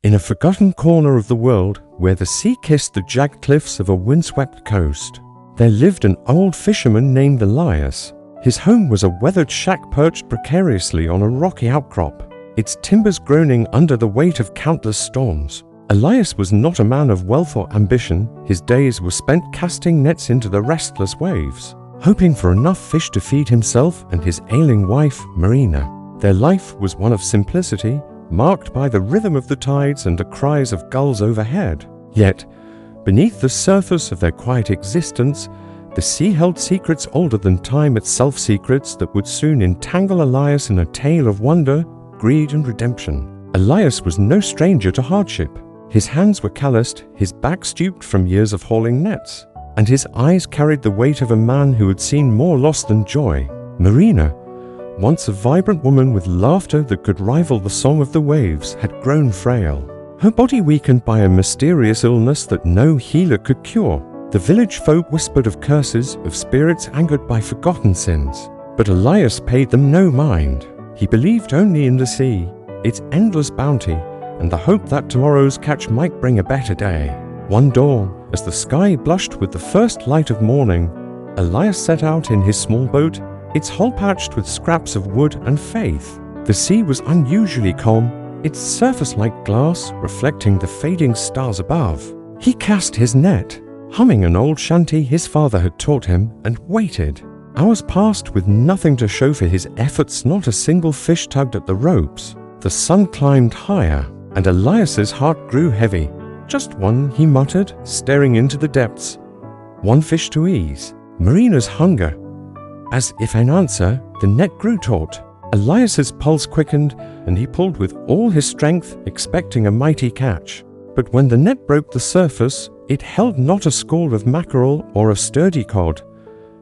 In a forgotten corner of the world, where the sea kissed the jagged cliffs of a windswept coast, there lived an old fisherman named Elias. His home was a weathered shack perched precariously on a rocky outcrop, its timbers groaning under the weight of countless storms. Elias was not a man of wealth or ambition. His days were spent casting nets into the restless waves, hoping for enough fish to feed himself and his ailing wife, Marina. Their life was one of simplicity, marked by the rhythm of the tides and the cries of gulls overhead. Yet, beneath the surface of their quiet existence, the sea held secrets older than time itself, secrets that would soon entangle Elias in a tale of wonder, greed, and redemption. Elias was no stranger to hardship. His hands were calloused, his back stooped from years of hauling nets, and his eyes carried the weight of a man who had seen more loss than joy. Marina, once a vibrant woman with laughter that could rival the song of the waves, had grown frail. Her body weakened by a mysterious illness that no healer could cure. The village folk whispered of curses, of spirits angered by forgotten sins. But Elias paid them no mind. He believed only in the sea, its endless bounty, and the hope that tomorrow's catch might bring a better day. One dawn, as the sky blushed with the first light of morning, Elias set out in his small boat, its hull patched with scraps of wood and faith. The sea was unusually calm, its surface like glass, reflecting the fading stars above. He cast his net, humming an old shanty his father had taught him, and waited. Hours passed with nothing to show for his efforts. Not a single fish tugged at the ropes. The sun climbed higher, and Elias's heart grew heavy. Just one, he muttered, staring into the depths. One fish to ease Marina's hunger. As if in answer, the net grew taut. Elias's pulse quickened, and he pulled with all his strength, expecting a mighty catch. But when the net broke the surface, it held not a score of mackerel or a sturdy cod,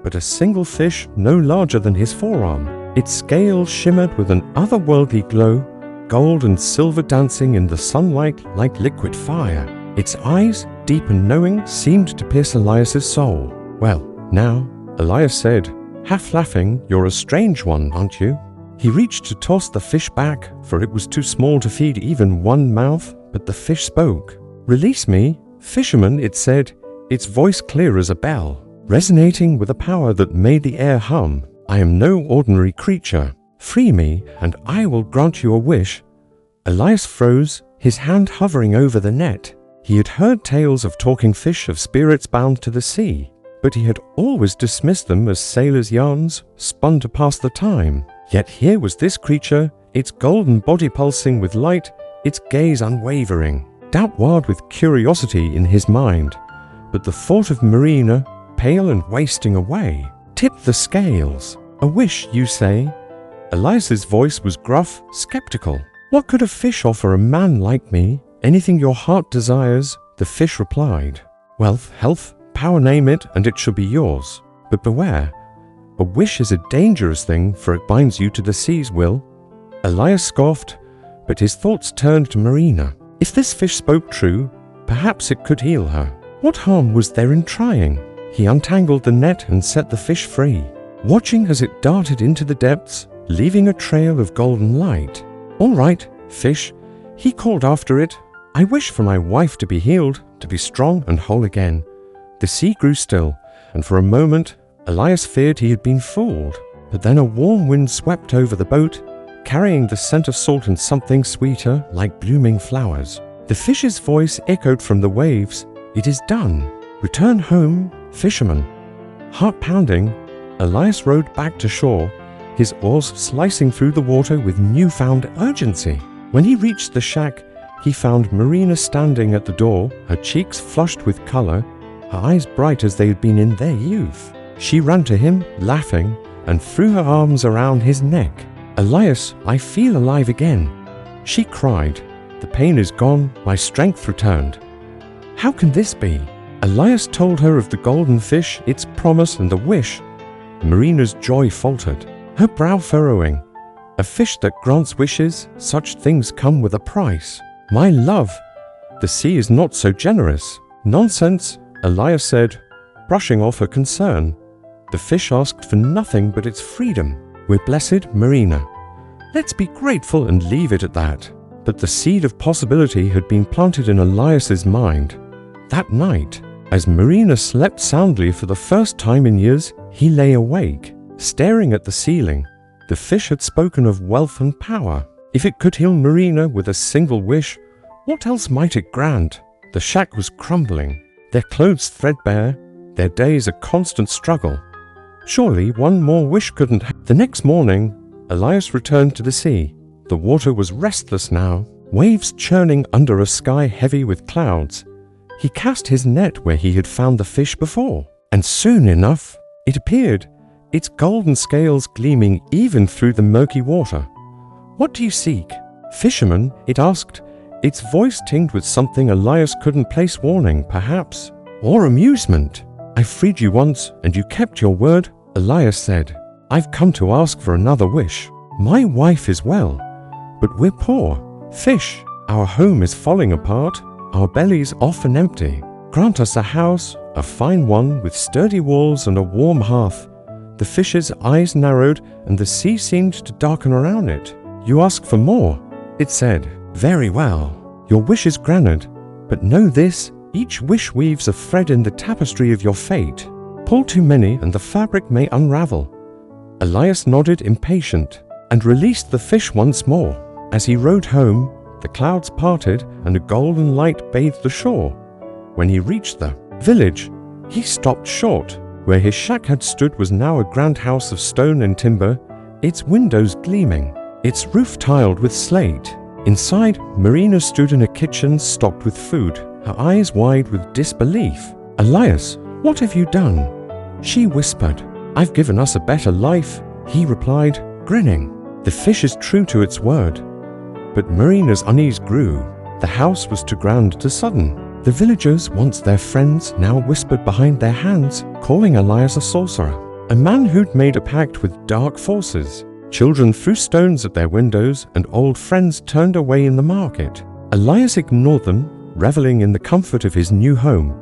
but a single fish no larger than his forearm. Its scales shimmered with an otherworldly glow, gold and silver dancing in the sunlight like liquid fire. Its eyes, deep and knowing, seemed to pierce Elias's soul. "Well, now," Elias said, half laughing, "you're a strange one, aren't you?" He reached to toss the fish back, for it was too small to feed even one mouth, but the fish spoke. "Release me, Fisherman," it said, its voice clear as a bell, resonating with a power that made the air hum. "I am no ordinary creature. Free me, and I will grant you a wish." Elias froze, his hand hovering over the net. He had heard tales of talking fish, of spirits bound to the sea, but he had always dismissed them as sailors' yarns, spun to pass the time. Yet here was this creature, its golden body pulsing with light, its gaze unwavering. Doubt wild with curiosity in his mind, but the thought of Marina, pale and wasting away, tipped the scales. "A wish, you say?" Elias's voice was gruff, skeptical. "What could a fish offer a man like me?" "Anything your heart desires," the fish replied. "Wealth, health, power, name it, and it shall be yours. But beware, a wish is a dangerous thing, for it binds you to the sea's will." Elias scoffed, but his thoughts turned to Marina. If this fish spoke true, perhaps it could heal her. What harm was there in trying? He untangled the net and set the fish free, watching as it darted into the depths, leaving a trail of golden light. "All right, fish," he called after it. "I wish for my wife to be healed, to be strong and whole again." The sea grew still, and for a moment Elias feared he had been fooled. But then a warm wind swept over the boat, carrying the scent of salt and something sweeter, like blooming flowers. The fish's voice echoed from the waves. "It is done. Return home, fisherman." Heart pounding, Elias rowed back to shore, his oars slicing through the water with newfound urgency. When he reached the shack, he found Marina standing at the door, her cheeks flushed with color, her eyes bright as they had been in their youth. She ran to him, laughing, and threw her arms around his neck. "Elias, I feel alive again," she cried. "The pain is gone, my strength returned." "How can this be?" Elias told her of the golden fish, its promise, and the wish. Marina's joy faltered, her brow furrowing. "A fish that grants wishes, such things come with a price." "My love, the sea is not so generous." "Nonsense," Elias said, brushing off her concern. "The fish asked for nothing but its freedom. We're blessed, Marina. Let's be grateful and leave it at that." But the seed of possibility had been planted in Elias's mind. That night, as Marina slept soundly for the first time in years, he lay awake, staring at the ceiling. The fish had spoken of wealth and power. If it could heal Marina with a single wish, what else might it grant? The shack was crumbling, their clothes threadbare, their days a constant struggle. Surely one more wish couldn't help. The next morning, Elias returned to the sea. The water was restless now, waves churning under a sky heavy with clouds. He cast his net where he had found the fish before, and soon enough it appeared, its golden scales gleaming even through the murky water. "What do you seek?" "Fisherman," it asked, its voice tinged with something Elias couldn't place warning, perhaps, or amusement. "I freed you once, and you kept your word," Elias said. "I've come to ask for another wish. My wife is well, but we're poor. Fish, our home is falling apart, our bellies often empty. Grant us a house, a fine one, with sturdy walls and a warm hearth." The fish's eyes narrowed, and the sea seemed to darken around it. "You ask for more," it said. "Very well. Your wish is granted, but know this, each wish weaves a thread in the tapestry of your fate. Pull too many and the fabric may unravel." Elias nodded impatient, and released the fish once more. As he rowed home, the clouds parted and a golden light bathed the shore. When he reached the village, he stopped short. Where his shack had stood was now a grand house of stone and timber, its windows gleaming, its roof tiled with slate. Inside, Marina stood in a kitchen stocked with food, her eyes wide with disbelief. "Elias, what have you done?" She whispered. "I've given us a better life," he replied, grinning. The fish is true to its word. But Marina's unease grew. The house was too grand to sudden. The villagers, once their friends, now whispered behind their hands, calling Elias a sorcerer, a man who'd made a pact with dark forces. Children threw stones at their windows, and old friends turned away in the market. Elias ignored them, reveling in the comfort of his new home.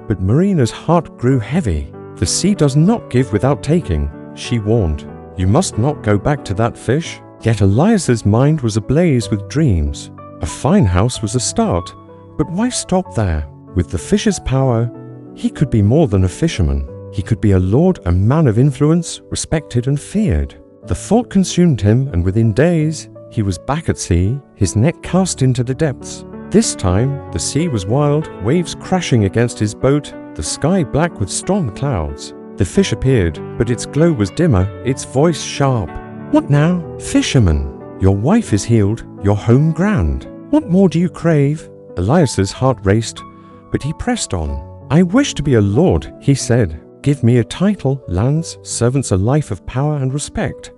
But Marina's heart grew heavy. "The sea does not give without taking," she warned. "You must not go back to that fish." Yet Elias's mind was ablaze with dreams. A fine house was a start, but why stop there? With the fish's power, he could be more than a fisherman. He could be a lord, a man of influence, respected and feared. The thought consumed him, and within days, he was back at sea, his net cast into the depths. This time, the sea was wild, waves crashing against his boat, the sky black with storm clouds. The fish appeared, but its glow was dimmer, its voice sharp. "What now, fisherman? Your wife is healed, your home grand. What more do you crave?" Elias's heart raced, but he pressed on. "I wish to be a lord," he said. "Give me a title, lands, servants, a life of power and respect."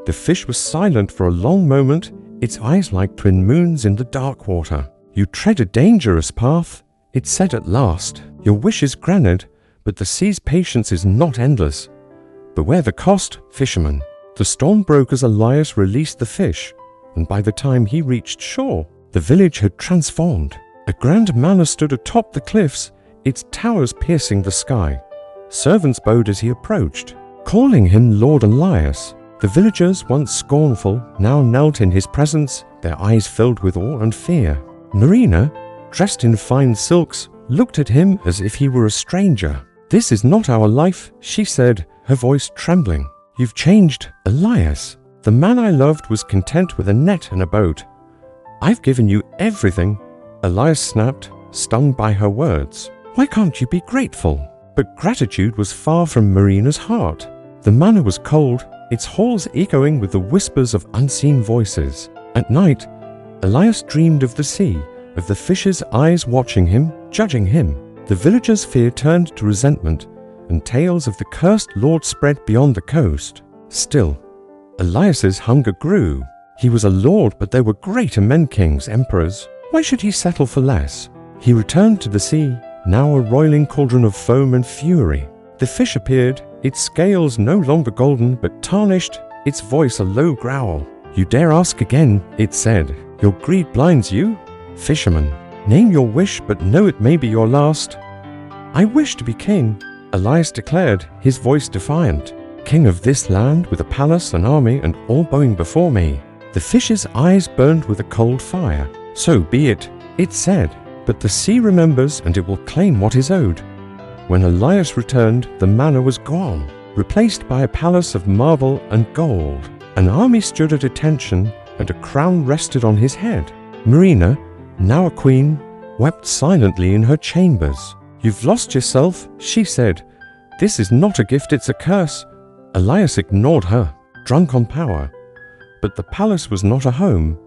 The fish was silent for a long moment, its eyes like twin moons in the dark water. "You tread a dangerous path," it said at last. "Your wish is granted, but the sea's patience is not endless. Beware the cost, fisherman." The storm broke as Elias released the fish, and by the time he reached shore, the village had transformed. A grand manor stood atop the cliffs, its towers piercing the sky. Servants bowed as he approached, calling him Lord Elias. The villagers, once scornful, now knelt in his presence, their eyes filled with awe and fear. Marina, dressed in fine silks, looked at him as if he were a stranger. "This is not our life," she said, her voice trembling. "You've changed, Elias. The man I loved was content with a net and a boat. I've given you everything." Elias snapped, stung by her words. "Why can't you be grateful?" But gratitude was far from Marina's heart. The manor was cold, its halls echoing with the whispers of unseen voices. At night, Elias dreamed of the sea, of the fish's eyes watching him, judging him. The villagers' fear turned to resentment, and tales of the cursed lord spread beyond the coast. Still, Elias's hunger grew. He was a lord, but there were greater men, kings, emperors. Why should he settle for less? He returned to the sea, now a roiling cauldron of foam and fury. The fish appeared, its scales no longer golden but tarnished, its voice a low growl. "You dare ask again," it said. "Your greed blinds you? Fisherman, name your wish, but know it may be your last." "I wish to be king," Elias declared, his voice defiant. "King of this land, with a palace, an army, and all bowing before me." The fish's eyes burned with a cold fire. "So be it," it said, "but the sea remembers and it will claim what is owed." When Elias returned, the manor was gone, replaced by a palace of marble and gold. An army stood at attention and a crown rested on his head. Marina, now a queen, wept silently in her chambers. "You've lost yourself," she said. "This is not a gift, it's a curse." Elias ignored her, drunk on power. But the palace was not a home.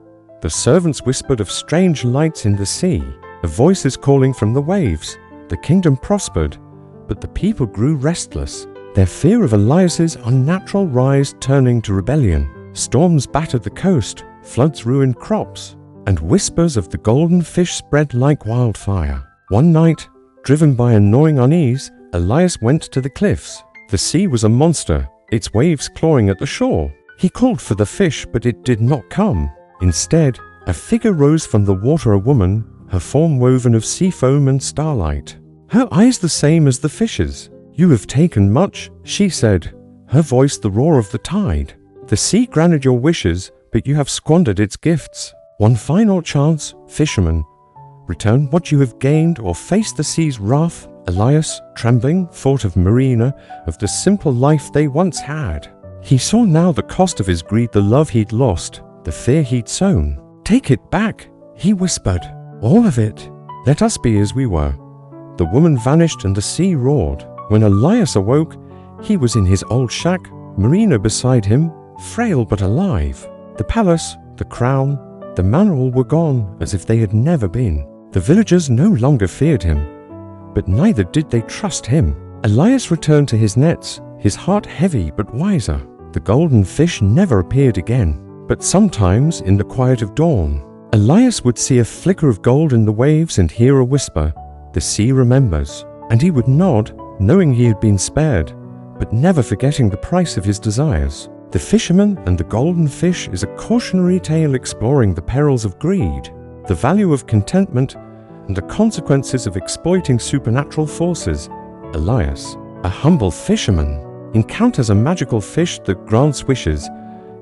The servants whispered of strange lights in the sea, of voices calling from the waves. The kingdom prospered, but the people grew restless, their fear of Elias's unnatural rise turning to rebellion. Storms battered the coast, floods ruined crops, and whispers of the golden fish spread like wildfire. One night, driven by a gnawing unease, Elias went to the cliffs. The sea was a monster, its waves clawing at the shore. He called for the fish, but it did not come. Instead, a figure rose from the water, a woman, her form woven of sea foam and starlight. Her eyes the same as the fish's. "You have taken much," she said, her voice the roar of the tide. "The sea granted your wishes, but you have squandered its gifts. One final chance, fisherman. Return what you have gained or face the sea's wrath." Elias, trembling, thought of Marina, of the simple life they once had. He saw now the cost of his greed, the love he'd lost, the fear he'd sown. "Take it back," he whispered. "All of it. Let us be as we were." The woman vanished and the sea roared. When Elias awoke, he was in his old shack, Marina beside him, frail but alive. The palace, the crown, the manor all were gone, as if they had never been. The villagers no longer feared him, but neither did they trust him. Elias returned to his nets, his heart heavy but wiser. The golden fish never appeared again, but sometimes in the quiet of dawn, Elias would see a flicker of gold in the waves and hear a whisper, "The sea remembers," and he would nod, knowing he had been spared, but never forgetting the price of his desires. The Fisherman and the Golden Fish is a cautionary tale exploring the perils of greed, the value of contentment, and the consequences of exploiting supernatural forces. Elias, a humble fisherman, encounters a magical fish that grants wishes.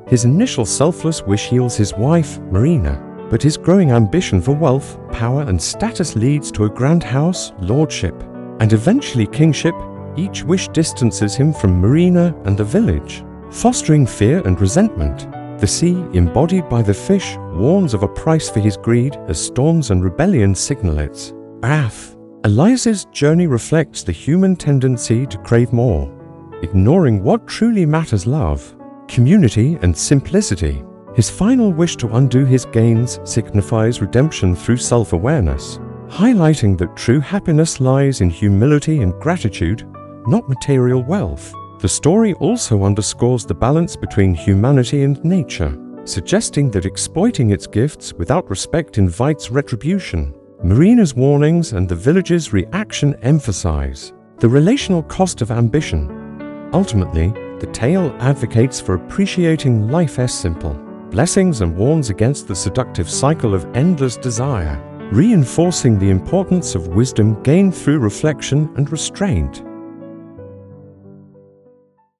His initial selfless wish heals his wife, Marina, but his growing ambition for wealth, power, and status leads to a grand house, lordship, and eventually kingship. Each wish distances him from Marina and the village, fostering fear and resentment. The sea, embodied by the fish, warns of a price for his greed as storms and rebellion signal its wrath. Elias's journey reflects the human tendency to crave more, ignoring what truly matters: love, community, and simplicity. His final wish to undo his gains signifies redemption through self-awareness, highlighting that true happiness lies in humility and gratitude, not material wealth. The story also underscores the balance between humanity and nature, suggesting that exploiting its gifts without respect invites retribution. Marina's warnings and the village's reaction emphasize the relational cost of ambition. Ultimately, the tale advocates for appreciating life as simple blessings and warns against the seductive cycle of endless desire, reinforcing the importance of wisdom gained through reflection and restraint.